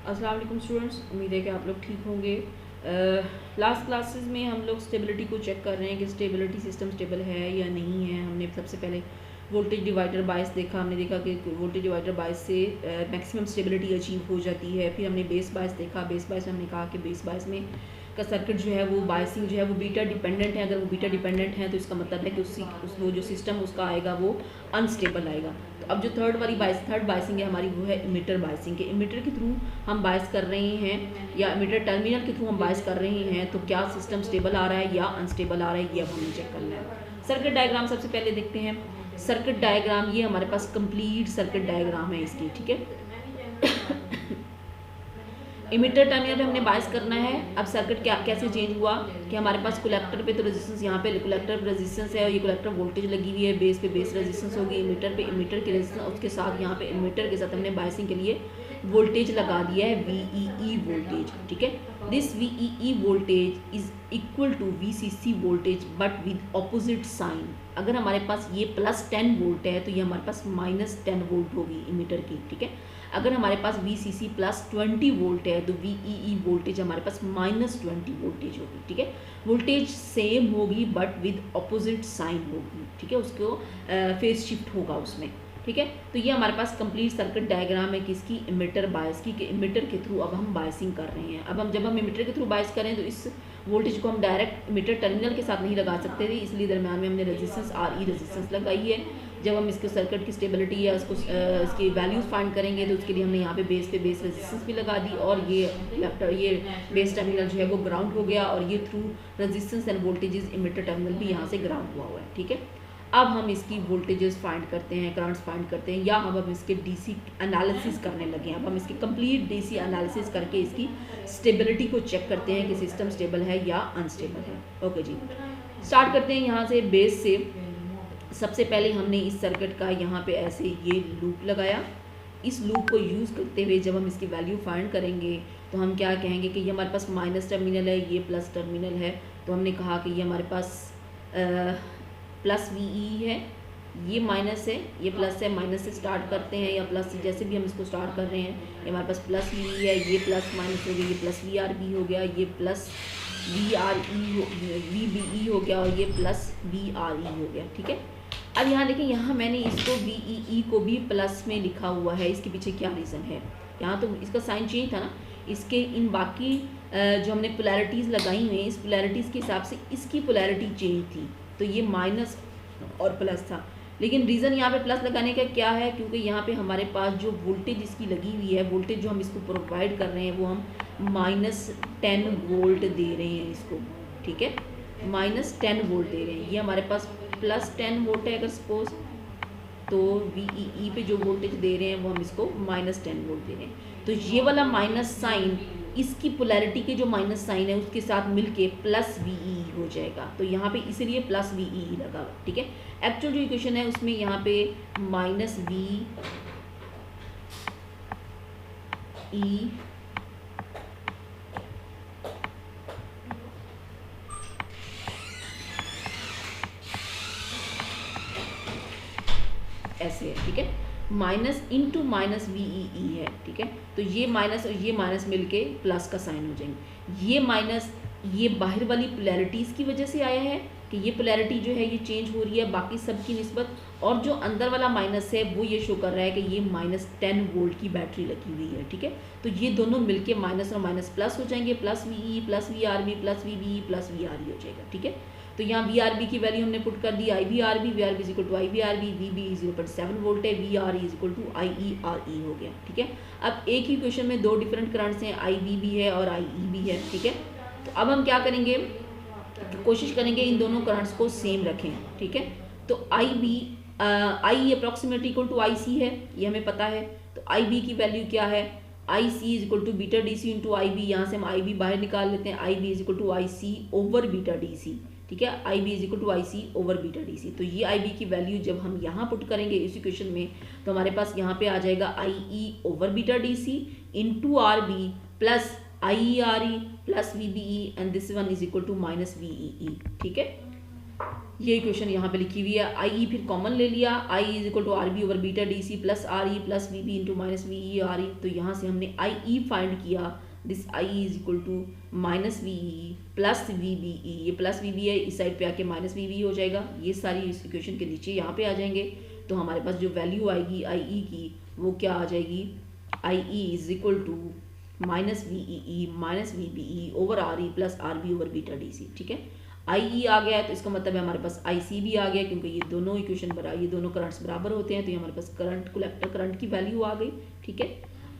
अस्सलाम वालेकुम स्टूडेंट्स, उम्मीद है कि आप लोग ठीक होंगे। लास्ट क्लासेस में हम लोग स्टेबिलिटी को चेक कर रहे हैं कि स्टेबिलिटी सिस्टम स्टेबल है या नहीं है। हमने सबसे पहले वोल्टेज डिवाइडर बायस देखा। हमने देखा कि वोल्टेज डिवाइडर बायस से मैक्सिमम स्टेबिलिटी अचीव हो जाती है। फिर हमने बेस बायस देखा। बेस बायस में हमने कहा कि बेस बायस में का सर्किट जो है वो बायसिंग जो है वो बीटा डिपेंडेंट है। अगर वो बीटा डिपेंडेंट है तो इसका मतलब है कि वो जो सिस्टम उसका आएगा वो अनस्टेबल आएगा। तो अब जो थर्ड बायसिंग है हमारी वो है इमिटर बायसिंग के। इमिटर के थ्रू हम बायस कर रहे हैं या इमिटर टर्मिनल के थ्रू हम बायस कर रहे हैं, तो क्या सिस्टम स्टेबल आ रहा है या अनस्टेबल आ रहा है, ये अब हमें चेक करना है। सर्किट डायग्राम सबसे पहले देखते हैं। सर्किट डायग्राम ये हमारे पास कंप्लीट सर्किट डायग्राम है इसकी, ठीक है। इमिटर टर्मिनल पे हमने बायस करना है। अब सर्किट क्या कैसे चेंज हुआ कि हमारे पास कलेक्टर पे तो रेजिस्टेंस, यहाँ पे कलेक्टर पे रेजिस्टेंस है और ये कलेक्टर वोल्टेज लगी हुई है। बेस पे बेस रेजिस्टेंस होगी। इमिटर पे इमिटर की रेजिस्टेंस, उसके साथ यहाँ पे इमिटर के साथ हमने बायसिंग के लिए वोल्टेज लगा दिया है, VEE वोल्टेज, ठीक है। This VEE voltage is equal to VCC voltage but with opposite sign. अगर हमारे पास ये +10 वोल्ट है तो ये हमारे पास -10 वोल्ट होगी इमिटर की, ठीक है। अगर हमारे पास VCC +20 वोल्ट है तो VEE वोल्टेज हमारे पास -20 वोल्टेज होगी, ठीक है। वोल्टेज सेम होगी बट विद ऑपोजिट साइन होगी, ठीक है। उसको फेज शिफ्ट होगा उसमें, ठीक है। तो ये हमारे पास कंप्लीट सर्किट डायग्राम है किसकी, इमिटर बायस की, कि इमिटर के थ्रू अब हम बायसिंग कर रहे हैं। अब जब हम इमिटर के थ्रू बायस करें तो इस वोल्टेज को हम डायरेक्ट इमिटर टर्मिनल के साथ नहीं लगा सकते थे, इसलिए दरम्यान में हमने रेजिस्टेंस RE रेजिस्टेंस लगाई है। जब हम इसके सर्किट की स्टेबिलिटी या इसकी वैल्यूज फाइंड करेंगे तो उसके लिए हमने यहाँ पे बेस रेजिस्टेंस भी लगा दी और ये बेस टर्मिनल जो है वो ग्राउंड हो गया और ये through resistance and voltages emitter terminal भी यहाँ से ग्राउंड हुआ है, ठीक है। अब हम इसकी वोल्टेजेस फाइंड करते हैं, करंट्स फाइंड करते हैं, या हम अब इसके DC एनालिसिस करने लगे हैं। अब हम इसके कंप्लीट DC एनालिसिस करके इसकी स्टेबिलिटी को चेक करते हैं कि सिस्टम स्टेबल है या अनस्टेबल है। ओके जी, स्टार्ट करते हैं यहाँ से बेस से। सबसे पहले हमने इस सर्किट का यहाँ पे ऐसे ये लूप लगाया। इस लूप को यूज़ करते हुए जब हम इसकी वैल्यू फाइंड करेंगे तो हम क्या कहेंगे कि ये हमारे पास माइनस टर्मिनल है, ये प्लस टर्मिनल है। तो हमने कहा कि ये हमारे पास प्लस VE है, ये माइनस है, ये प्लस है। माइनस से स्टार्ट करते हैं या प्लस से, जैसे भी हम इसको स्टार्ट कर रहे हैं। ये हमारे पास प्लस VE है, ये प्लस माइनस हो गया, ये प्लस VRB हो गया, ये प्लस VBE हो गया और ये प्लस VRE हो गया, ठीक है। अब यहाँ देखिए, यहाँ मैंने इसको VEE को भी प्लस में लिखा हुआ है। इसके पीछे क्या रीज़न है? यहाँ तो इसका साइन चेंज था ना, इसके इन बाकी जो हमने पोलैरिटीज़ लगाई हुई हैं, इस पोलैरिटीज़ के हिसाब से इसकी पोलैरिटी चेंज थी, तो ये माइनस और प्लस था। लेकिन रीज़न यहाँ पे प्लस लगाने का क्या है, क्योंकि यहाँ पे हमारे पास जो वोल्टेज इसकी लगी हुई है, वोल्टेज जो हम इसको प्रोवाइड कर रहे हैं वो हम -10 वोल्ट दे रहे हैं इसको, ठीक है। -10 वोल्ट दे रहे हैं। ये हमारे पास +10 वोल्ट है अगर सपोज, तो VEE पे जो वोल्टेज दे रहे हैं वो हम इसको -10 वोल्ट दे रहे हैं। तो ये वाला माइनस साइन इसकी पोलैरिटी के जो माइनस साइन है उसके साथ मिलके +VEE हो जाएगा। तो यहाँ पे इसीलिए +VEE लगा, ठीक है। एक्चुअल जो इक्वेशन है उसमें यहाँ पे -VE ऐसे है, ठीक है। माइनस इंटू -VEE है, ठीक है। तो ये माइनस और ये माइनस मिलके प्लस का साइन हो जाएंगे। ये माइनस ये बाहर वाली पोलैरिटीज़ की वजह से आया है कि ये पोलैरिटी जो है ये चेंज हो रही है बाकी सब की निस्बत, और जो अंदर वाला माइनस है वो ये शो कर रहा है कि ये -10 वोल्ट की बैटरी लगी हुई है, ठीक है। तो ये दोनों मिलके माइनस और माइनस प्लस हो जाएंगे, +VE + VRB + VBE + VRE हो जाएगा, ठीक है। तो यहाँ VRB की वैल्यू हमने पुट कर दी IVRB, VRB = IVRB, VB 0.7 volt है, VRE = IERE हो गया, ठीक है। अब एक ही क्वेश्चन में दो डिफरेंट करंट्स हैं, IB भी है और IE भी है, ठीक है। तो अब हम क्या करेंगे, कोशिश करेंगे इन दोनों करंट्स को सेम रखें, ठीक है। तो I अप्रॉक्सीमेटली = IC है, ये हमें पता है। तो IB की वैल्यू क्या है, IC = बीटा DC × IB। यहाँ से हम IB बाहर निकाल लेते हैं, IB = IC / बीटा DC, ठीक है। IB = IC / beta DC। तो ये IB की वैल्यू जब हम यहाँ पुट करेंगे इस इक्वेशन में तो हमारे पास यहाँ पे आ जाएगा IE / beta DC × RB + IERE + VBE and this one is equal to -VEE, ठीक है। ये इक्वेशन यहाँ पे लिखी हुई है। आई ई फिर कॉमन ले लिया, I is equal to R B over beta D C plus R E plus V B into minus V E R E. तो यहाँ से हमने आई ई फाइंड किया, this I is equal to minus V E plus V B E, ये plus V B है, इस side पे आके माइनस वी बी हो जाएगा। ये सारी इस इक्वेशन के नीचे यहाँ पे आ जाएंगे। तो हमारे पास जो वैल्यू आएगी आई ई की वो क्या आ जाएगी, I E is equal to minus V E minus V B E over R E plus R B over beta D C. ठीक है, आई ई आ गया है तो इसका मतलब है हमारे पास आई सी भी आ गया, क्योंकि ये दोनों इक्वेशन ये दोनों करंट्स बराबर होते हैं। तो ये हमारे पास करंट कलेक्टर करंट की वैल्यू आ गई। ठीक है,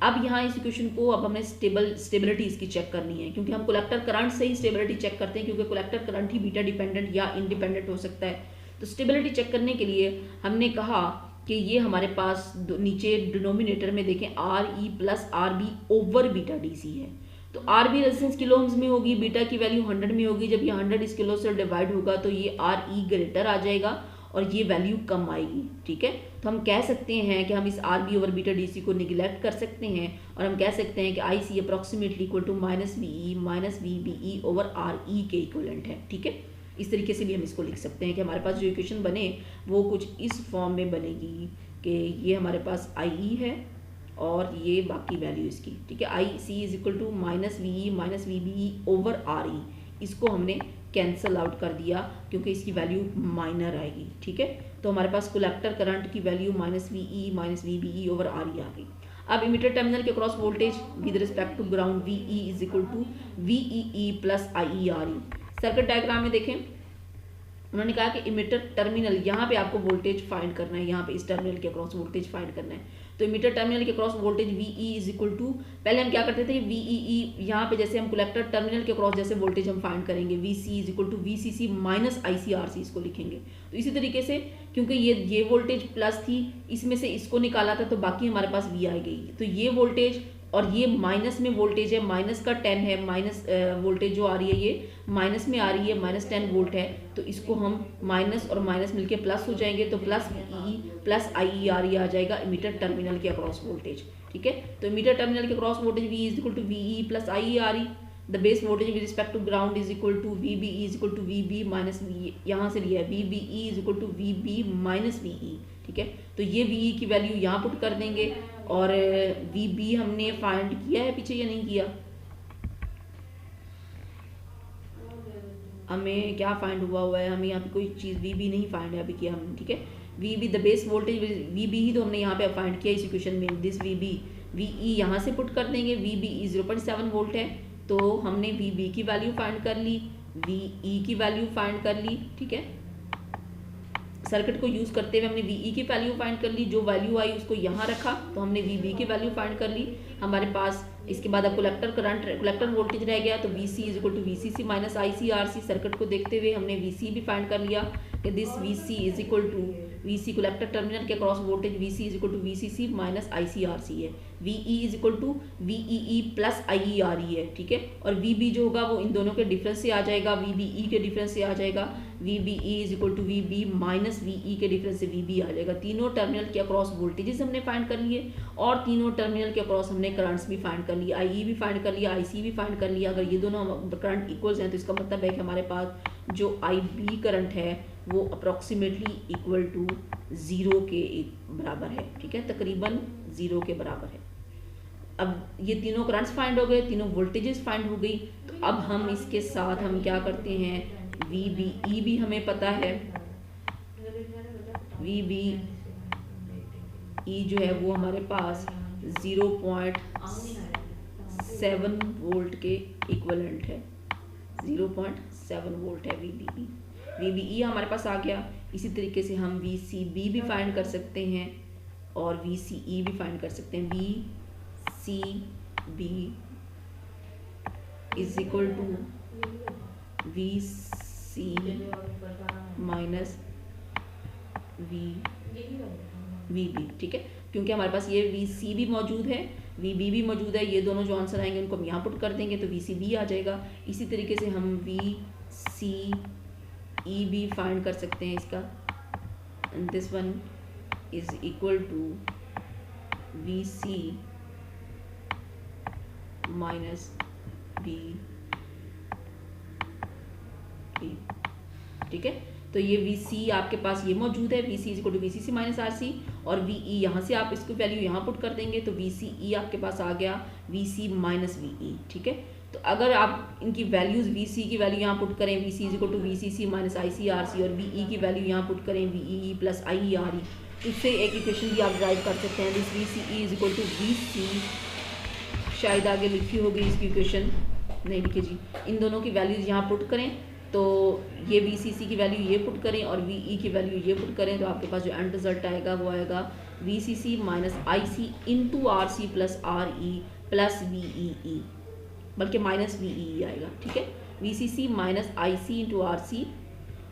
अब यहाँ इस इक्वेशन को अब हमें स्टेबिलिटी इसकी चेक करनी है, क्योंकि हम कलेक्टर करंट से ही स्टेबिलिटी चेक करते हैं, क्योंकि कलेक्टर करंट ही बीटा डिपेंडेंट या इंडिपेंडेंट हो सकता है। तो स्टेबिलिटी चेक करने के लिए हमने कहा कि ये हमारे पास नीचे डिनोमिनेटर में देखें R E plus R B over beta D C है। तो R B resistance kilo ohms में होगी, बीटा की वैल्यू 100 में होगी। जब ये 100 इस किलो से डिवाइड होगा तो ये आर ई ग्रेटर आ जाएगा और ये वैल्यू कम आएगी। ठीक है, तो हम कह सकते हैं कि हम इस R B over beta D C को निगलेक्ट कर सकते हैं और हम कह सकते हैं कि I C approximately equal to minus V E minus V B E over R E के इक्वलेंट है। ठीक है, इस तरीके से भी हम इसको लिख सकते हैं कि हमारे पास जो इक्वेशन बने वो कुछ इस फॉर्म में बनेगी कि ये हमारे पास आई ई है और ये बाकी वैल्यू इसकी। ठीक है, I C is equal to minus V E minus V B E over R E, इसको हमने कैंसल आउट कर दिया क्योंकि इसकी वैल्यू माइनर आएगी। ठीक है, तो हमारे पास कलेक्टर करंट की value minus V E minus V B E over R E आ गई। अब इमीटर टर्मिनल के cross voltage with respect to ground V E is equal to V E E plus I E R E. Circuit diagram में देखें, उन्होंने कहा कि emitter terminal यहाँ पे आपको वोल्टेज फाइंड करना है, यहाँ पे इस टर्मिनल के क्रॉस वोल्टेज फाइंड करना है। तो इमीटर टर्मिनल के cross voltage V E is equal to, पहले हम क्या करते थे वी ई ई, यहाँ पे जैसे हम कलेक्टर टर्मिनल के क्रॉस जैसे वोल्टेज हम फाइंड करेंगे V C is equal to V C C minus I C R C, इसको लिखेंगे। तो इसी तरीके से क्योंकि ये वोल्टेज प्लस थी, इसमें से इसको निकाला था तो बाकी हमारे पास वी आ गई। तो ये वोल्टेज और ये माइनस में वोल्टेज है, माइनस का 10 है, माइनस वोल्टेज जो आ रही है ये माइनस में आ रही है, माइनस 10 वोल्ट है। तो इसको हम माइनस और माइनस मिलके प्लस हो जाएंगे, तो plus E plus I E R E आ जाएगा इमीटर टर्मिनल के अक्रॉस वोल्टेज। ठीक है, तो इमीटर टर्मिनल के across voltage V is equal to V E plus I E R E. The base voltage with respect to ground is equal to V B is equal to V B minus V, यहाँ से लिया है V B E is equal to V B minus V ई। ठीक है, तो ये V E की value यहाँ पुट कर देंगे और वी बी हमने फाइंड किया है पीछे या नहीं किया, हमें क्या फाइंड हुआ है, हमें यहाँ पे कोई चीज़ वी बी नहीं फाइंड है अभी किया हमने। ठीक है, V B the base voltage V B ही तो हमने यहाँ पे फाइंड किया इस इक्वेशन में, this V B V E यहाँ से पुट कर देंगे, वी बी ई 0.7 वोल्ट है तो हमने वी बी की वैल्यू फाइंड कर ली, वी ई की वैल्यू फाइंड कर ली। ठीक है, सर्किट को यूज़ करते हुए हमने वी ई की वैल्यू फाइंड कर ली, जो वैल्यू आई उसको यहाँ रखा तो हमने वी बी की वैल्यू फाइंड कर ली हमारे पास। इसके बाद अब कलेक्टर वोल्टेज रह गया, तो V C is equal to V C C minus I C R C. Circuit को देखते हुए हमने वी सी भी फाइंड कर लिया कि this V C is equal to V C collector terminal के cross voltage V C is equal to V C C minus I C R C है, V E is equal to V E E plus I E R E है। ठीक है, और we B जो होगा वो इन दोनों के डिफरेंस से आ जाएगा, वी बी ई के डिफरेंस से आ जाएगा, V B E is equal to V B minus V E के डिफरेंस से वी बी आ जाएगा। तीनों टर्मिनल के अक्रॉस वोल्टेजेस हमने फाइंड कर लिए और तीनों टर्मिनल के अक्रॉस हमने करंट्स भी फाइंड कर लिया, आई ई भी फाइंड कर लिया, आई सी भी फाइंड कर लिया। अगर ये दोनों करंट इक्वल्स हैं तो इसका मतलब है कि हमारे पास जो आई बी करंट है वो अप्रॉक्सीमेटली इक्वल टू 0 के बराबर है। ठीक है, तकरीबन 0 के बराबर है। अब ये तीनों करंट्स फाइंड हो गए, तीनों वोल्टेजेस फाइंड हो गई। तो अब हम इसके साथ हम क्या करते हैं, वी बी ई भी हमें पता है, वी बी ई जो है वो हमारे पास 0.7 वोल्ट के इक्वलेंट है, 0.7 वोल्ट है वी बी ई हमारे पास आ गया। इसी तरीके से हम वी सी बी भी फाइंड कर सकते हैं और वी सी ई भी फाइंड कर सकते हैं। V C B is equal to V C minus V B. ठीक है, क्योंकि हमारे पास ये वी सी भी मौजूद है, वी बी भी मौजूद है, ये दोनों जो आंसर आएंगे उनको हम यहाँ पुट कर देंगे तो वी सी बी आ जाएगा। इसी तरीके से हम वी सी ई भी फाइंड कर सकते हैं इसका, and this one is equal to V C minus V. ठीक है, तो ये VC आपके पास ये मौजूद है, VC is equal to VCC minus RC, और VE यहाँ से आप इसको वैल्यू यहाँ पुट कर देंगे तो VCE आपके पास आ गया VC माइनस VE, ठीक है। तो अगर आप इनकी वैल्यूज़ VC की वैल्यू यहाँ पुट करें, VC is equal to VCC minus ICRC, और VE की वैल्यू यहाँ पुट करें VEE प्लस IERE, इससे एक इक्वेशन भी आप ड्राइव कर सकते हैं। This VCE is equal to VC, शायद आगे लिखी होगी इसकी इक्वेशन, नहीं लिखी जी, इन दोनों की वैल्यूज़ यहाँ पुट करें तो ये VCC की वैल्यू ये पुट करें और VE की वैल्यू ये पुट करें, तो आपके पास जो एंड रिजल्ट आएगा वो आएगा VCC minus IC into RC plus RE plus VEE, बल्कि माइनस VEE आएगा, ठीक है। VCC minus IC into RC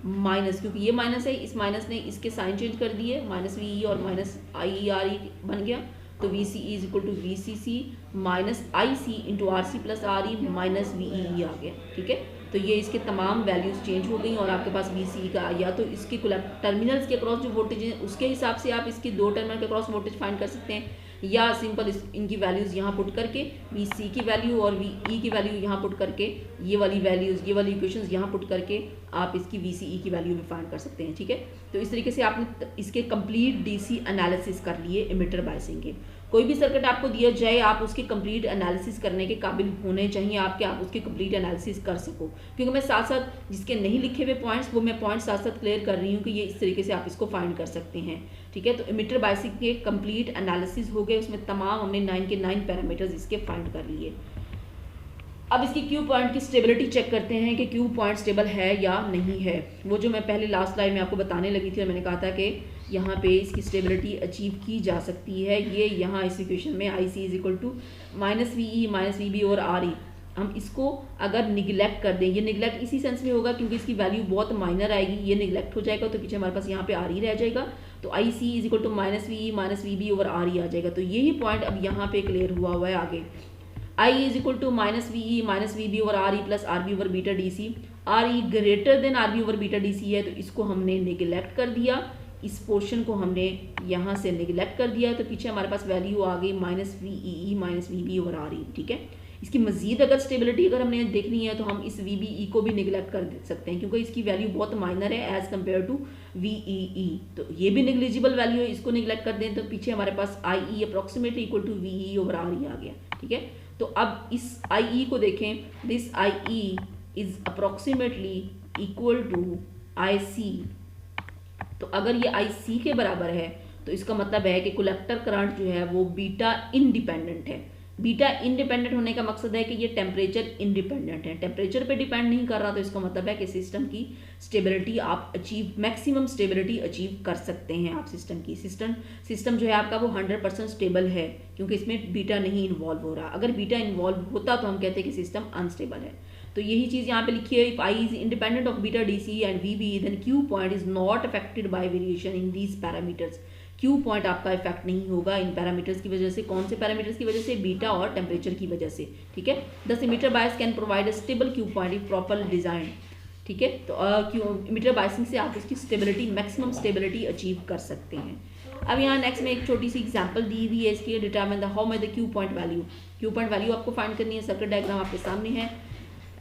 minus, क्योंकि ये माइनस है, इस माइनस ने इसके साइन चेंज कर दिए, माइनस VE और माइनस IERE बन गया, तो VCE is equal to VCC minus IC into RC plus RE minus VEE आ गया, ठीक है। तो ये इसके तमाम वैल्यूज़ चेंज हो गई और आपके पास VCE का, या तो इसके टर्मिनल्स के अक्रॉस जो वोल्टेज है उसके हिसाब से आप इसके दो टर्मिनल के अक्रॉस वोल्टेज फाइंड कर सकते हैं, या सिंपल इनकी वैल्यूज़ यहाँ पुट करके VC की वैल्यू और VE की वैल्यू यहाँ पुट करके ये वाली वैल्यूज़, ये वाली इक्वेशंस यहाँ पुट करके आप इसकी VCE की वैल्यू भी फाइंड कर सकते हैं, ठीक है। तो इस तरीके से आपने इसके कंप्लीट DC एनालिसिस कर लिए इमिटर बायसिंग के। कोई भी सर्किट आपको दिया जाए आप उसके कंप्लीट एनालिसिस करने के काबिल होने चाहिए आपके, आप उसके कंप्लीट एनालिसिस कर सको, क्योंकि मैं साथ साथ जिसके नहीं लिखे हुए पॉइंट्स वो मैं पॉइंट्स साथ साथ क्लियर कर रही हूँ कि ये इस तरीके से आप इसको फाइंड कर सकते हैं, ठीक है। तो इमिटर बायसिंग के कंप्लीट एनालिसिस हो गए, उसमें तमाम हमने 9 के 9 पैरामीटर्स इसके फाइंड कर लिए। अब इसकी क्यू पॉइंट की स्टेबिलिटी चेक करते हैं कि क्यू पॉइंट स्टेबल है या नहीं है। वो जो मैं पहले लास्ट स्लाइड में आपको बताने लगी थी और मैंने कहा था कि यहाँ पे इसकी स्टेबिलिटी अचीव की जा सकती है, ये यहाँ इस इक्वेशन में IC is equal to minus VE minus VB और RE, हम इसको अगर निगलेक्ट कर दें, ये निगलेक्ट इसी सेंस में होगा क्योंकि इसकी वैल्यू बहुत माइनर आएगी, ये निगलेक्ट हो जाएगा तो पीछे हमारे पास यहाँ पे RE रह जाएगा, तो IC is equal to minus VE minus VB और RE आ जाएगा। तो यही पॉइंट अब यहाँ पे क्लियर हुआ है आगे। I is equal to minus VE minus VB over RE plus RB over beta DC, RE greater than RB over beta DC है, तो इसको हमने निगलेक्ट कर दिया, इस पोर्शन को हमने यहाँ से निगलेक्ट कर दिया, तो पीछे हमारे पास वैल्यू आ गई minus VEE minus VB over RE, ठीक है। इसकी मजीद अगर स्टेबिलिटी अगर हमने देखनी है तो हम इस VBE को भी निगलेक्ट कर सकते हैं क्योंकि इसकी वैल्यू बहुत माइनर है एज कम्पेयर टू VEE, तो ये भी निगलिजिबल वैल्यू है, इसको निगलेक्ट कर दें तो पीछे हमारे पास IE approximately equal to VE over RE आ गया, ठीक है। तो अब इस IE को देखें, this IE is approximately equal to IC, तो अगर ये IC के बराबर है तो इसका मतलब है कि कलेक्टर करंट जो है वो बीटा इंडिपेंडेंट है। बीटा इंडिपेंडेंट होने का मकसद है कि ये टेम्परेचर इंडिपेंडेंट है, टेम्परेचर पे डिपेंड नहीं कर रहा, तो इसका मतलब है कि सिस्टम की स्टेबिलिटी आप अचीव, मैक्सिमम स्टेबिलिटी अचीव कर सकते हैं आप सिस्टम की। सिस्टम जो है आपका वो 100% स्टेबल है क्योंकि इसमें बीटा नहीं इन्वॉल्व हो रहा। अगर बीटा इन्वॉल्व होता तो हम कहते हैं कि सिस्टम अनस्टेबल है। तो यही चीज़ यहाँ पे लिखी है, if I is independent of beta DC and VB then Q point is not affected by variation in these parameters. Q point आपका इफेक्ट नहीं होगा इन पैरामीटर्स की वजह से। कौन से पैरामीटर्स की वजह से? बीटा और टेम्परेचर की वजह से, ठीक है। The emitter bias can provide a stable Q point if proper design, ठीक है। तो इमिटर बायसिंग से आप उसकी स्टेबिलिटी, मैक्सिमम स्टेबिलिटी अचीव कर सकते हैं। अब यहाँ नेक्स्ट में एक छोटी सी एग्जांपल दी हुई है इसकी, determine the how the Q point value. Q point value आपको फाइंड करनी है, सर्किट डायग्राम आपके सामने है।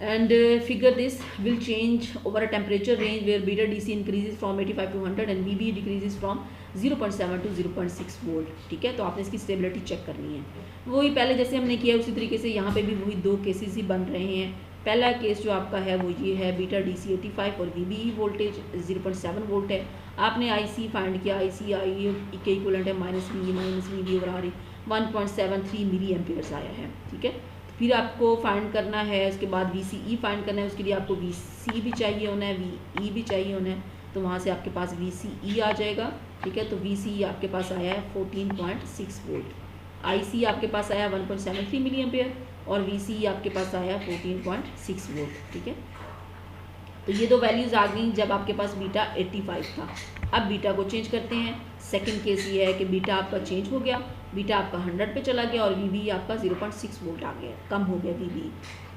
And figure this will change over a temperature range where beta DC increases from 85 to 100 and VB decreases from 0.7 to 0.6 volt, ठीक है। तो आपने इसकी स्टेबिलिटी चेक करनी है, वही पहले जैसे हमने किया उसी तरीके से यहाँ पे भी वही दो केसेस ही बन रहे हैं। पहला केस जो आपका है वो ये है, बीटा DC 85 और VBE वोल्टेज 0.7 वोल्ट है। आपने IC फाइंड किया, IE के इक्वलेंट है माइनस VB और RE 1.73 मिली एम्पियर्स आया है, ठीक है। फिर आपको फाइंड करना है, उसके बाद VCE फाइंड करना है, उसके लिए आपको VC भी चाहिए होना है, VE भी चाहिए होना है, तो वहाँ से आपके पास VCE आ जाएगा, ठीक है। तो VCE आपके पास आया है 14.6 वोल्ट, IC आपके पास आया 1.73 मिली एम्पियर और VCE आपके पास आया 14.6 वोल्ट, ठीक है। तो ये दो वैल्यूज़ आ गई जब आपके पास बीटा 85 था। अब बीटा को चेंज करते हैं। सेकंड केस ये है कि बीटा आपका चेंज हो गया, बीटा आपका 100 पे चला गया और VB आपका 0.6 वोल्ट आ गया, कम हो गया VB।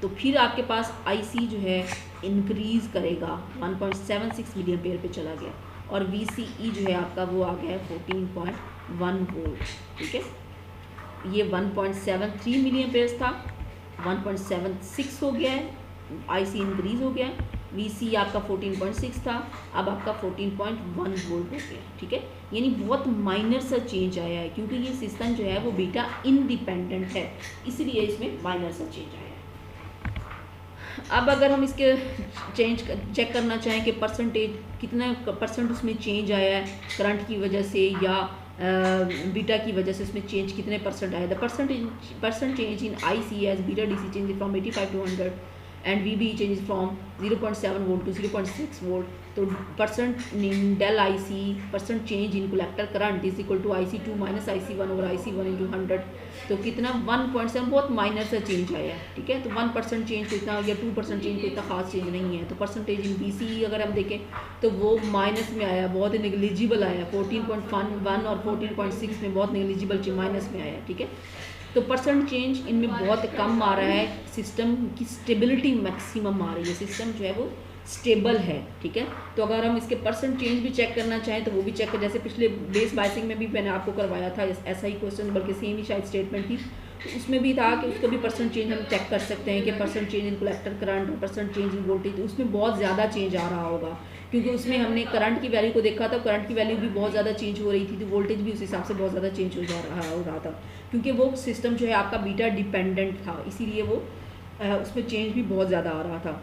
तो फिर आपके पास IC जो है इंक्रीज़ करेगा, 1.76 मिली एम्पेयर पे चला गया और VCE जो है आपका वो आ गया है 14.1 वोल्ट, ठीक है। ये 1.73 मिली एम्पेयर था, 1.76 हो गया है, IC इंक्रीज़ हो गया है VC आपका 14.6 था, अब आपका 14.1 वोल्ट हो गया, ठीक है। यानी बहुत माइनर सा चेंज आया है, क्योंकि ये सिस्टम जो है वो बीटा इंडिपेंडेंट है, इसलिए इसमें माइनर सा चेंज आया है। अब अगर हम इसके चेक करना चाहें कि परसेंटेज कितना परसेंट उसमें चेंज आया है करंट की वजह से या बीटा की वजह से, उसमें चेंज कितने परसेंट आया। The percent change in IC as beta DC change from 85 to 100 and VB change from 0.7 volt to 0.6 volt. तो percent in del IC percent change in collector current is equal to IC2 minus IC1 over IC1 into 100। तो कितना 1.7, बहुत minor सा change आया है, ठीक है। तो 1% चेंज को इतना या 2% चेंज को इतना खास चेंज नहीं है। तो परसेंटेज इन BC अगर हम देखें तो वो माइनस में आया, बहुत ही नेग्लिजिबल आया, 14.1 और 14.6 में बहुत नेग्लिजिबल माइनस में आया, ठीक है। तो परसेंट चेंज इनमें बहुत कम आ रहा है, सिस्टम की स्टेबिलिटी मैक्सिमम आ रही है, सिस्टम जो है वो स्टेबल है, ठीक है। तो अगर हम इसके परसेंट चेंज भी चेक करना चाहें तो वो भी चेक कर, जैसे पिछले बेस बाइसिंग में भी मैंने आपको करवाया था ऐसा ही क्वेश्चन, बल्कि सेम ही शायद स्टेटमेंट थी, तो उसमें भी था कि उसका भी परसेंट चेंज हम चेक कर सकते हैं कि percent change in collector current और परसेंट चेंज इन वोल्टेज, उसमें बहुत ज़्यादा चेंज आ रहा होगा, क्योंकि उसमें हमने करंट की वैल्यू को देखा था, करंट की वैल्यू भी बहुत ज़्यादा चेंज हो रही थी, तो वोल्टेज भी उस हिसाब से बहुत ज़्यादा चेंज हो रहा था, क्योंकि वो सिस्टम जो है आपका बीटा डिपेंडेंट था, इसीलिए वो उसमें चेंज भी बहुत ज़्यादा आ रहा था।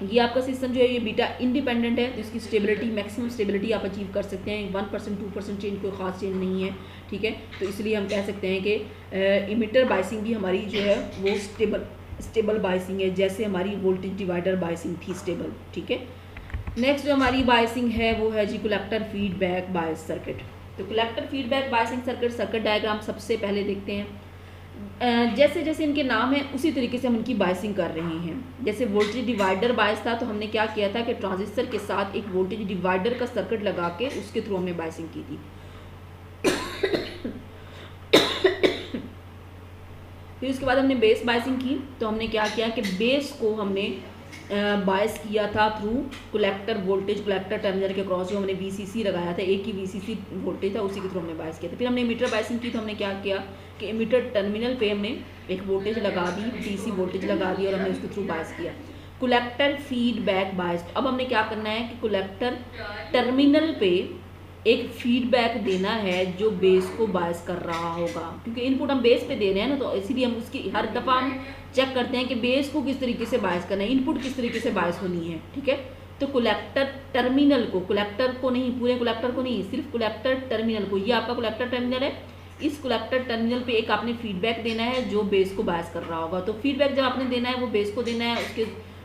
ये आपका सिस्टम जो है ये बीटा इंडिपेंडेंट है, तो इसकी स्टेबिलिटी मैक्सिमम स्टेबिलिटी आप अचीव कर सकते हैं, 1% 2% चेंज कोई ख़ास चेंज नहीं है, ठीक है। तो इसलिए हम कह सकते हैं कि इमिटर बाइसिंग भी हमारी जो है वो स्टेबल बाइसिंग है, जैसे हमारी वोल्टेज डिवाइडर बाइसिंग थी स्टेबल, ठीक है। नेक्स्ट जो हमारी बाइसिंग है वो है जी कलेक्टर फीडबैक बायस सर्किट। तो collector feedback biasing circuit diagram सबसे पहले देखते हैं। जैसे जैसे इनके नाम हैं उसी तरीके से हम इनकी बायसिंग कर रहे हैं। जैसे वोल्टेज डिवाइडर बायस था, तो हमने क्या किया था कि ट्रांजिस्टर के साथ एक वोल्टेज डिवाइडर का सर्किट लगा के उसके थ्रू हमने बायसिंग की थी। फिर उसके बाद हमने बेस बायसिंग की, तो हमने क्या किया कि बेस को हमने बायस किया था through collector voltage, collector terminal के क्रॉस जो हमने VCC लगाया था, एक ही VCC वोल्टेज था, उसी के थ्रू हमने बायस किया था। फिर हमने इमीटर बायसिंग की, तो हमने क्या किया कि इमीटर टर्मिनल पे हमने एक वोल्टेज लगा दी, DC वोल्टेज लगा दी और हमने उसके थ्रू बायस किया। कलेक्टर फीडबैक बायस, अब हमने क्या करना है कि कलेक्टर टर्मिनल पे एक फीडबैक देना है जो बेस को बायस कर रहा होगा, क्योंकि इनपुट हम बेस पे दे रहे हैं ना, तो इसीलिए हम उसकी हर दफ़ा हम चेक करते हैं कि बेस को किस तरीके से बायस करना है, इनपुट किस तरीके से बायस होनी है, ठीक है। तो कलेक्टर टर्मिनल को, कलेक्टर को नहीं, पूरे कलेक्टर को नहीं, सिर्फ कलेक्टर टर्मिनल को, ये आपका कलेक्टर टर्मिनल है, इस कलेक्टर टर्मिनल पे एक आपने फीडबैक देना है जो बेस को बायस कर रहा होगा। तो फीडबैक जब आपने देना है वो बेस को देना है, उसके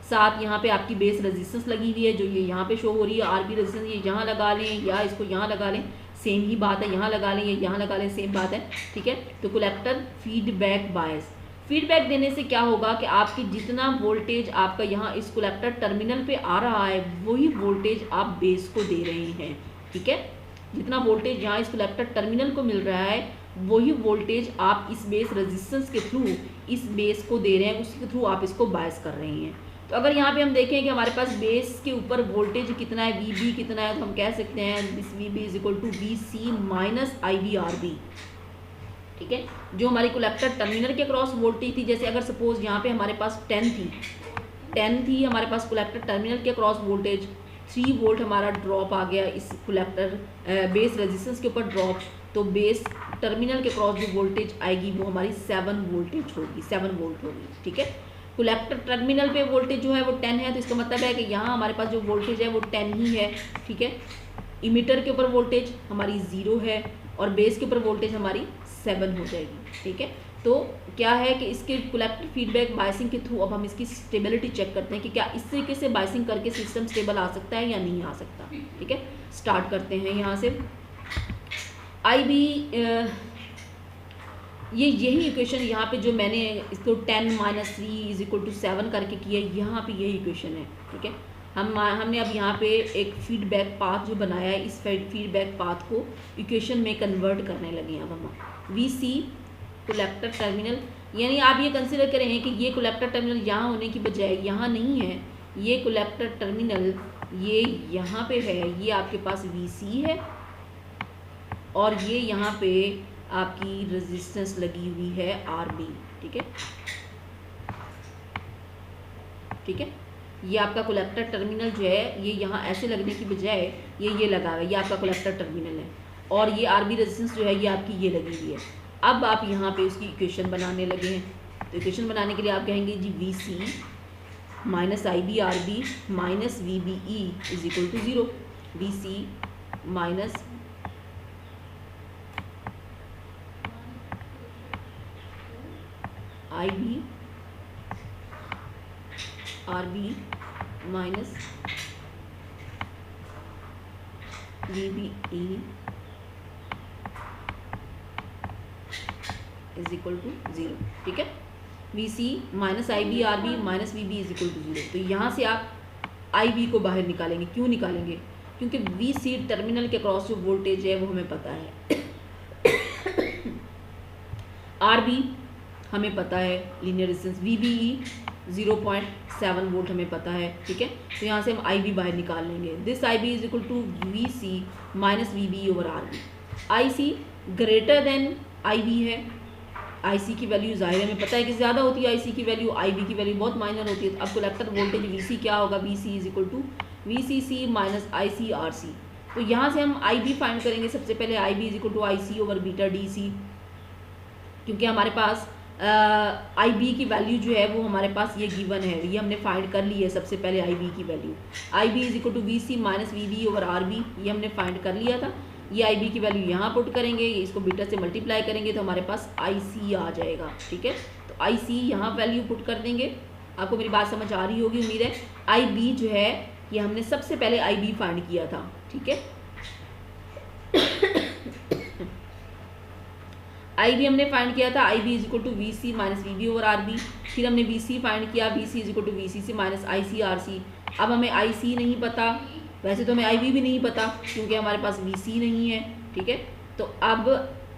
साथ यहाँ पे आपकी बेस रेजिस्टेंस लगी हुई है जो ये यहाँ पे शो हो रही है, RB रेजिस्टेंस, ये यहाँ लगा लें या इसको यहाँ लगा लें, सेम ही बात है, यहाँ लगा लें या यहाँ लगा लें, सेम बात है, ठीक है। तो कलेक्टर फीडबैक बायस, फीडबैक देने से क्या होगा कि आपकी जितना वोल्टेज आपका यहाँ इस कलेक्टर टर्मिनल पे आ रहा है वही वोल्टेज आप बेस को दे रहे हैं, ठीक है। जितना वोल्टेज यहाँ इस कलेक्टर टर्मिनल को मिल रहा है वही वोल्टेज आप इस बेस रेजिस्टेंस के थ्रू इस बेस को दे रहे हैं, उसके थ्रू आप इसको बायस कर रहे हैं। तो अगर यहाँ पे हम देखें कि हमारे पास बेस के ऊपर वोल्टेज कितना है, VB कितना है, तो हम कह सकते हैं this VB is equal to VC minus IBRB, ठीक है। जो हमारी कलेक्टर टर्मिनल के क्रॉस वोल्टेज थी, जैसे अगर सपोज यहाँ पे हमारे पास 10 थी हमारे पास कलेक्टर टर्मिनल के क्रॉस वोल्टेज, 3 वोल्ट हमारा ड्रॉप आ गया इस कलेक्टर बेस रेजिस्टेंस के ऊपर ड्रॉप, तो बेस टर्मिनल के क्रॉस जो वोल्टेज आएगी वो हमारी 7 वोल्टेज होगी, 7 वोल्ट होगी, ठीक है। कलेक्टर टर्मिनल पे वोल्टेज जो है वो 10 है, तो इसका मतलब है कि यहाँ हमारे पास जो वोल्टेज है वो 10 ही है, ठीक है। इमीटर के ऊपर वोल्टेज हमारी 0 है और बेस के ऊपर वोल्टेज हमारी 7 हो जाएगी, ठीक है। तो क्या है कि इसके कलेक्टर फीडबैक बायसिंग के थ्रू अब हम इसकी स्टेबिलिटी चेक करते हैं कि क्या इस तरीके से बायसिंग करके सिस्टम स्टेबल आ सकता है या नहीं आ सकता, ठीक है। स्टार्ट करते हैं यहाँ से। IB ये यही इक्वेशन यहाँ पे जो मैंने इसको 10 - 3 इज इक्वल टू 7 करके किया, यहाँ पे यही इक्वेशन है, ठीक है। हमने अब यहाँ पे एक फीडबैक पाथ जो बनाया है, इस फीडबैक पाथ को इक्वेशन में कन्वर्ट करने लगे हैं अब हम। VC कलेक्टर टर्मिनल, यानी आप ये कंसिडर करें कि ये कलेक्टर टर्मिनल यहाँ होने की बजाय यहाँ नहीं है, ये कलेक्टर टर्मिनल ये यहाँ पे है, ये आपके पास VC है और ये यहाँ पे आपकी रेजिस्टेंस लगी हुई है RB, ठीक है, ठीक है। ये आपका कलेक्टर टर्मिनल जो है ये यहाँ ऐसे लगने की बजाय ये लगा हुआ है, ये आपका कलेक्टर टर्मिनल है, और ये आरबी रेजिस्टेंस जो है ये आपकी ये लगी हुई है। अब आप यहाँ पे उसकी इक्वेशन बनाने लगे हैं, तो इक्वेशन बनाने के लिए आप कहेंगे जी V C minus I B R B minus V B E is equal to 0। V C minus I B R B minus V B E is equal to 0। ठीक है, V C minus I B R B minus V B is equal to 0। तो यहाँ से आप आई B को बाहर निकालेंगे। क्यों निकालेंगे? क्योंकि वी सी टर्मिनल के क्रॉस जो वोल्टेज है वो हमें पता है। आर बी हमें पता है linear resistance, V B E 0.7 volt हमें पता है। ठीक है, तो यहाँ से हम आई बी बाहर निकाल लेंगे। This I B is equal to V C minus V B over R B. I C greater than I B है, आई सी की वैल्यू ज़ाहिर हमें पता है कि ज़्यादा होती है आई सी की वैल्यू, आई बी की वैल्यू बहुत माइनर होती है। अब कलेक्टर वोल्टेज वी सी क्या होगा? V C is equal to V C C minus I C R C. तो यहाँ से हम आई बी फाइंड करेंगे। सबसे पहले I B is equal to I C over beta D C, क्योंकि हमारे पास आई बी की वैल्यू जो है वो हमारे पास ये गिवन है, ये हमने फाइंड कर ली है। सबसे पहले आई बी की value I B is equal to V C minus V B over R B, ये हमने फाइंड कर लिया था। ये आई बी की वैल्यू यहाँ पुट करेंगे, इसको बीटा से मल्टीप्लाई करेंगे तो हमारे पास आई सी आ जाएगा। ठीक है, तो आई सी यहाँ वैल्यू पुट कर देंगे। आपको मेरी बात समझ आ रही होगी उम्मीद है। आई बी जो है ये हमने सबसे पहले आई बी फाइंड किया था। ठीक है, आई बी हमने फाइंड किया था, I B is equal to V C minus V B over R B. फिर हमने वी सी फाइंड किया, V C is equal to V C C minus I C R C. अब हमें आई सी नहीं पता, वैसे तो हमें आई बी भी नहीं पता क्योंकि हमारे पास वी सी नहीं है। ठीक है, तो अब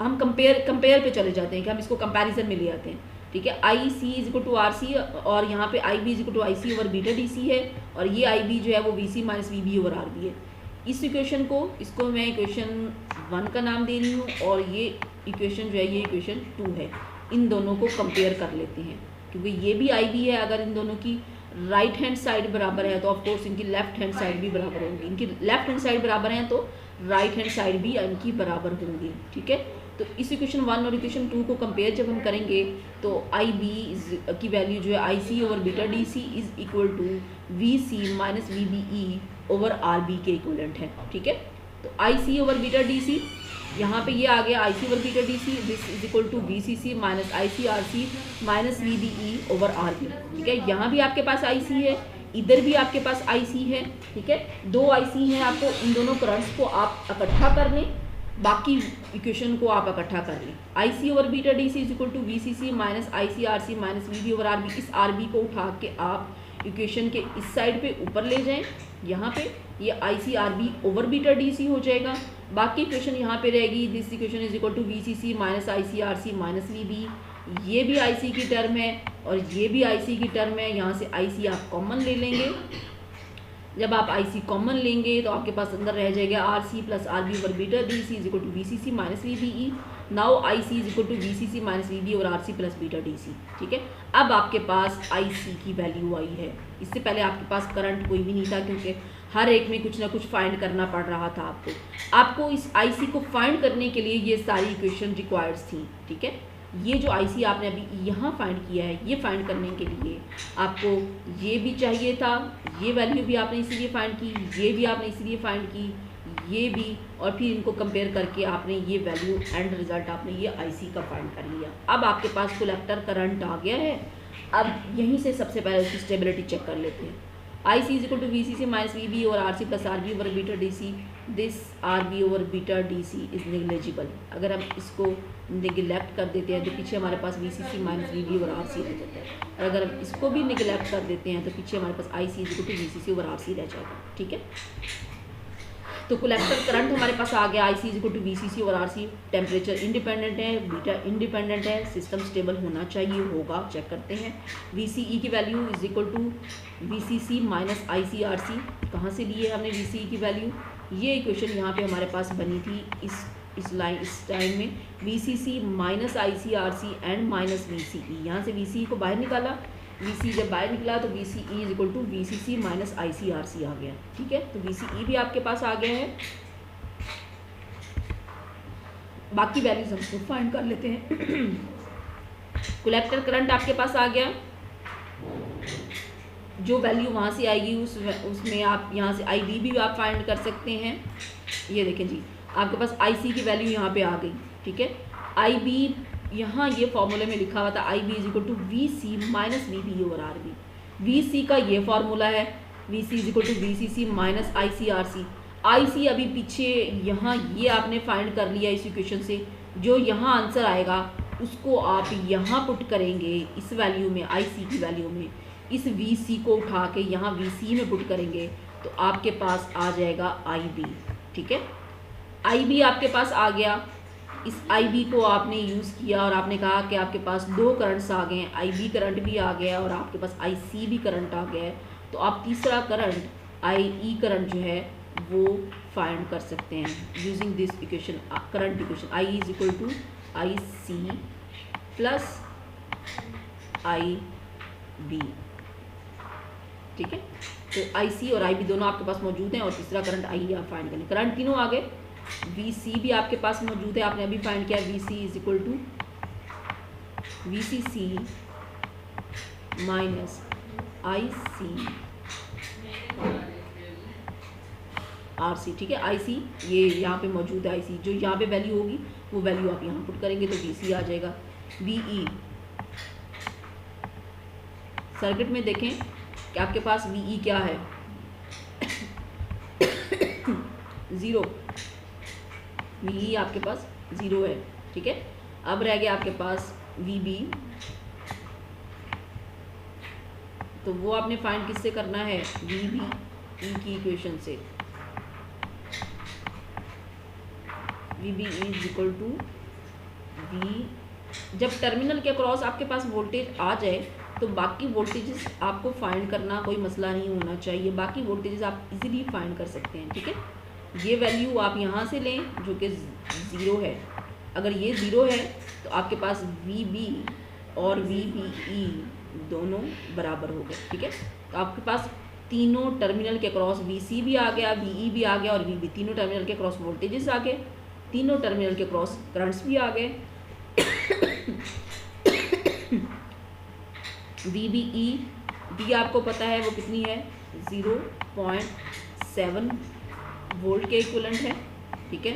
हम कंपेयर पे चले जाते हैं कि हम इसको कंपैरिजन में ले आते हैं। ठीक है, I C is equal to R C, और यहाँ पे I B is equal to I C over beta D C है, और ये आई बी जो है वो V C minus V B over R B है। इस इक्वेशन को, इसको मैं इक्वेशन 1 का नाम दे रही हूँ, और ये इक्वेशन जो है ये इक्वेशन 2 है। इन दोनों को कंपेयर कर लेते हैं, क्योंकि ये भी आई बी है। अगर इन दोनों की राइट हैंड साइड बराबर है तो ऑफकोर्स इनकी लेफ्ट हैंड साइड भी बराबर होंगी। इनकी लेफ्ट हैंड साइड बराबर हैं तो राइट हैंड साइड भी इनकी बराबर होंगी। ठीक है, तो इस इक्वेशन 1 और इक्वेशन 2 को कंपेयर जब हम करेंगे तो आई बी की वैल्यू जो है I C over beta D C is equal to V C minus V B E over R B के इक्वलेंट है। ठीक है, तो I C over beta D C यहाँ पे ये आ गया I C over beta D C, this is equal to V C C minus I C R C minus V B E over R B. ठीक है, यहाँ भी आपके पास आई सी है, इधर भी आपके पास आई सी है। ठीक है, 2 आई सी हैं। आपको इन दोनों करंट्स को आप इकट्ठा कर लें, बाकी इक्वेशन को आप इकट्ठा कर लें। I C over beta D C is equal to V C C minus I C R C minus V B over R B. इस आर बी को उठा के आप इक्वेशन के इस साइड पे ऊपर ले जाएं, यहाँ पे ये I C R B over beta D C हो जाएगा। बाकी इक्वेशन यहाँ पे रहेगी, this equation is equal to V C C minus I C R C minus V B. ये भी आई सी की टर्म है और ये भी आई सी की टर्म है। यहाँ से आई सी आप कॉमन ले लेंगे। जब आप आई सी कॉमन लेंगे तो आपके पास अंदर रह जाएगा R C plus R B over beta D C is equal to V C C minus V B E. Now I C is equal to V C C minus V B और R C plus beta D C. ठीक है, अब आपके पास I C की value आई है। इससे पहले आपके पास करंट कोई भी नहीं था, क्योंकि हर एक में कुछ ना कुछ फाइंड करना पड़ रहा था आपको इस आई सी को फाइंड करने के लिए ये सारी इक्वेशन रिक्वायर्ड थी। ठीक है, ये जो आई सी आपने अभी यहाँ फाइंड किया है, ये फाइंड करने के लिए आपको ये भी चाहिए था, ये वैल्यू भी आपने इसीलिए फाइंड की, ये भी आपने इसीलिए फाइंड की, ये भी, और फिर इनको कंपेयर करके आपने ये वैल्यू एंड रिजल्ट आपने ये आई सी का फाइंड कर लिया। अब आपके पास कलेक्टर करंट आ गया है। अब यहीं से सबसे पहले उसकी स्टेबिलिटी चेक कर लेते हैं। I C is equal to V C C minus V B और R C plus R B over beta D C. This R B over beta D C is negligible. अगर हम इसको neglect कर देते हैं तो पीछे हमारे पास V C C minus V B और आर सी रह जाता है, और अगर हम इसको भी निगलेक्ट कर देते हैं तो पीछे हमारे पास I C is equal to V C C over R C रह जाएगा। ठीक है, तो कलेक्टर करंट हमारे पास आ गया। I C is equal to V C सी और आर सी। टेम्परेचर इंडिपेंडेंट है, बीटा इंडिपेंडेंट है, सिस्टम स्टेबल होना चाहिए, होगा, चेक करते हैं। वी सी ई की value is equal to V C C minus I C R C. कहाँ से लिए हमने वी सी ई की वैल्यू? ये इक्वेशन यहाँ पे हमारे पास बनी थी इस टाइम में, V C C minus I C R C and minus V C E. यहाँ से वी सी ई को बाहर निकाला, VC जब बाहर निकला तो VCE is equal to VCC minus ICRC आ गया, ठीक है। तो VCE भी आपके पास आ गया है। बाकी वैल्यूज हम खुद फाइंड कर लेते हैं। कलेक्टर करंट आपके पास आ गया, जो वैल्यू वहाँ से आएगी उसमें आप यहाँ से IB भी आप फाइंड कर सकते हैं। ये देखें जी, आपके पास IC की वैल्यू यहाँ पे आ गई, ठीक है। IB यहाँ ये फॉर्मूले में लिखा हुआ था IB is equal to VC minus VB over RB। VC का ये फॉर्मूला है, VC is equal to VCC minus ICRC। IC अभी पीछे यहाँ ये आपने फाइंड कर लिया इस इक्वेशन से, जो यहाँ आंसर आएगा उसको आप यहाँ पुट करेंगे इस वैल्यू में, IC की वैल्यू में। इस VC को उठा के यहाँ VC में पुट करेंगे तो आपके पास आ जाएगा IB, ठीक है। IB आपके पास आ गया। इस IB को आपने यूज़ किया और आपने कहा कि आपके पास दो करंट्स आ गए हैं, IB करंट भी आ गया और आपके पास IC भी करंट आ गया है। तो आप तीसरा करंट IE करंट जो है वो फाइंड कर सकते हैं using this equation, current equation. I is equal to IC plus IB, ठीक है। तो IC और IB दोनों आपके पास मौजूद हैं और तीसरा करंट IE आप फाइंड करें। करंट तीनों आ गए। VC भी आपके पास मौजूद है, आपने अभी फाइंड किया। VC is equal to VCC minus ICRC, ठीक है। IC ये यहाँ पे मौजूद है, IC जो यहाँ पे वैल्यू होगी वो वैल्यू आप यहाँ पुट करेंगे तो VC आ जाएगा। VE सर्किट में देखें कि आपके पास VE क्या है, 0। VE आपके पास 0 है, ठीक है। अब रह गया आपके पास VB, तो वो आपने फाइंड किससे करना है, VBE की इक्वेशन से। VBE is equal to V, जब टर्मिनल के अक्रॉस आपके पास वोल्टेज आ जाए तो बाकी वोल्टेजेस आपको फाइंड करना कोई मसला नहीं होना चाहिए, बाकी वोल्टेजेस आप इजीली फाइंड कर सकते हैं, ठीक है। ये वैल्यू आप यहाँ से लें जो कि 0 है। अगर ये 0 है तो आपके पास VB और VBE दोनों बराबर हो गए, ठीक है। तो आपके पास तीनों टर्मिनल के क्रॉस VC भी आ गया, VE भी आ गया और VB, तीनों टर्मिनल के क्रॉस वोल्टेजेस आ गए, तीनों टर्मिनल के क्रॉस करंट्स भी आ गए। VBE भी आपको पता है वो कितनी है, 0.7 वोल्ट के इक्विवेलेंट है, ठीक है।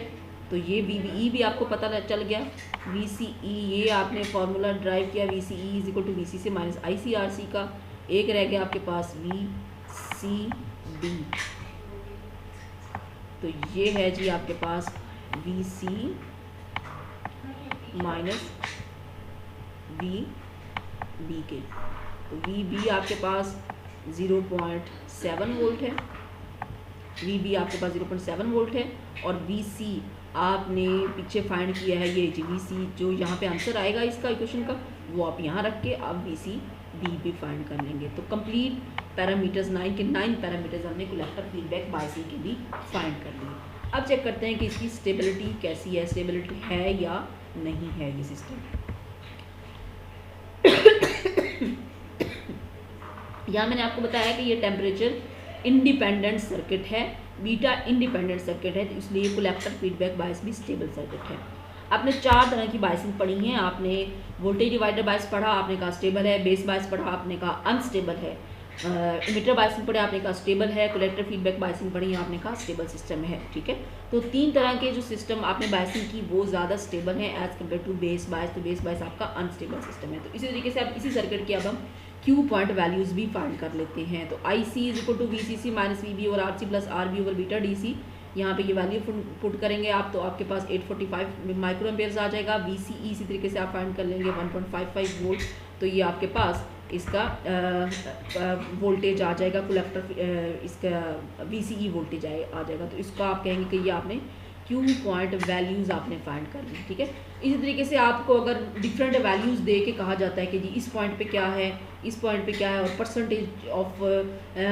तो ये VBE भी आपको पता चल गया। VCE ये आपने फॉर्मूला ड्राइव किया, VCE is equal to VCC minus ICRC का। एक रह गया आपके पास VCD, तो ये है जी आपके पास VC माइनस VB के। तो VB आपके पास 0.7 वोल्ट है, VB आपके पास 0.7 वोल्ट है और VC आपने पीछे फाइंड किया है, ये जी VC जो यहाँ पे आंसर आएगा इसका इक्वेशन का वो आप यहाँ रख के आप VCB भी फाइंड कर लेंगे। तो कंप्लीट पैरामीटर्स 9 के 9 पैरामीटर्स हमने कलेक्टर फीडबैक बायसिंग के भी फाइंड कर लिए। अब चेक करते हैं कि इसकी स्टेबिलिटी कैसी है, स्टेबिलिटी है या नहीं है ये सिस्टम। यहाँ मैंने आपको बताया कि ये टेम्परेचर इंडिपेंडेंट सर्किट है, बीटा इंडिपेंडेंट सर्किट है, तो इसलिए कलेक्टर फीडबैक बायस भी स्टेबल सर्किट है। आपने 4 तरह की बायसिंग पढ़ी है। आपने वोल्टेज डिवाइडर बायस पढ़ा, आपने कहा स्टेबल है। बेस बायस पढ़ा, आपने कहा अनस्टेबल है। इमिटर बायसिंग पढ़े, आपने कहा स्टेबल है। कलेक्टर फीडबैक बायसिंग पढ़ी, आपने कहा स्टेबल सिस्टम है, ठीक है। तो 3 तरह के जो सिस्टम आपने बायसिंग की वो ज़्यादा स्टेबल है as compared to base bias. तो बेस बायस आपका अनस्टेबल सिस्टम है। तो इसी तरीके से आप इसी सर्किट की अब हम Q पॉइंट वैल्यूज़ भी फाइंड कर लेते हैं। तो IC is equal to VCC minus VB और RC plus RB over beta DC। यहाँ पे ये वैल्यू पुट करेंगे आप तो आपके पास 845 माइक्रो एम्पेयर्स आ जाएगा। VCE इसी तरीके से आप फाइंड कर लेंगे 1.55 वोल्ट। तो ये आपके पास इसका वोल्टेज आ जाएगा, कलेक्टर इसका VCE वोल्टेज आ जाएगा। तो इसका आप कहेंगे कि ये आपने Q पॉइंट वैल्यूज़ आपने फाइंड कर ली, ठीक है। इसी तरीके से आपको अगर डिफरेंट वैल्यूज़ दे के कहा जाता है कि जी इस पॉइंट पे क्या है, इस पॉइंट पे क्या है, और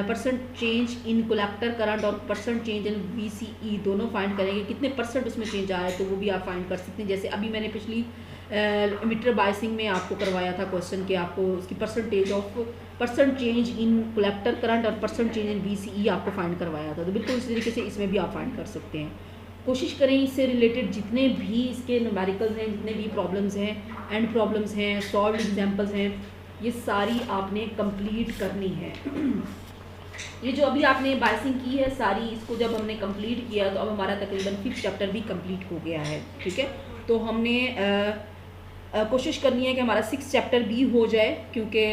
percent change in collector current और परसेंट चेंज इन VCE दोनों फाइंड करेंगे, कितने परसेंट उसमें चेंज आ रहा है, तो वो भी आप फाइंड कर सकते हैं। जैसे अभी मैंने पिछली मीटर बायसिंग में आपको करवाया था क्वेश्चन कि आपको उसकी percent change in collector current और परसेंट चेंज इन VCE आपको फाइंड करवाया था। तो बिल्कुल इस तरीके से इसमें भी आप फाइंड कर सकते हैं। कोशिश करें इससे रिलेटेड जितने भी इसके न्यूमेरिकल्स हैं, जितने भी प्रॉब्लम्स हैं, एंड प्रॉब्लम्स हैं, सॉल्व एग्जाम्पल्स हैं, ये सारी आपने कंप्लीट करनी है। ये जो अभी आपने बायसिंग की है सारी, इसको जब हमने कंप्लीट किया तो अब हमारा तकरीबन 5th चैप्टर भी कंप्लीट हो गया है। ठीक है, तो हमने कोशिश करनी है कि हमारा 6th चैप्टर भी हो जाए, क्योंकि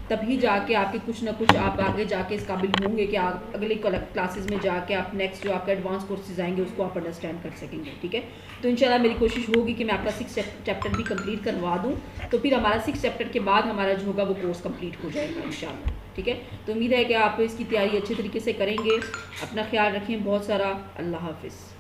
तभी जाके आपके कुछ ना कुछ आप आगे जाके इस काबिल होंगे कि आप अगले क्लासेस में जाके आप नेक्स्ट जो आपका एडवांस कोर्सेज आएंगे उसको आप अंडरस्टैंड कर सकेंगे। ठीक है, तो इंशाल्लाह मेरी कोशिश होगी कि मैं आपका 6th चैप्टर भी कंप्लीट करवा दूँ, तो फिर हमारा 6th चैप्टर के बाद हमारा जो होगा वो कोर्स कंप्लीट हो जाएगा इंशाल्लाह। ठीक है, तो उम्मीद है कि आप इसकी तैयारी अच्छे तरीके से करेंगे। अपना ख्याल रखें बहुत सारा। अल्लाह हाफिज़।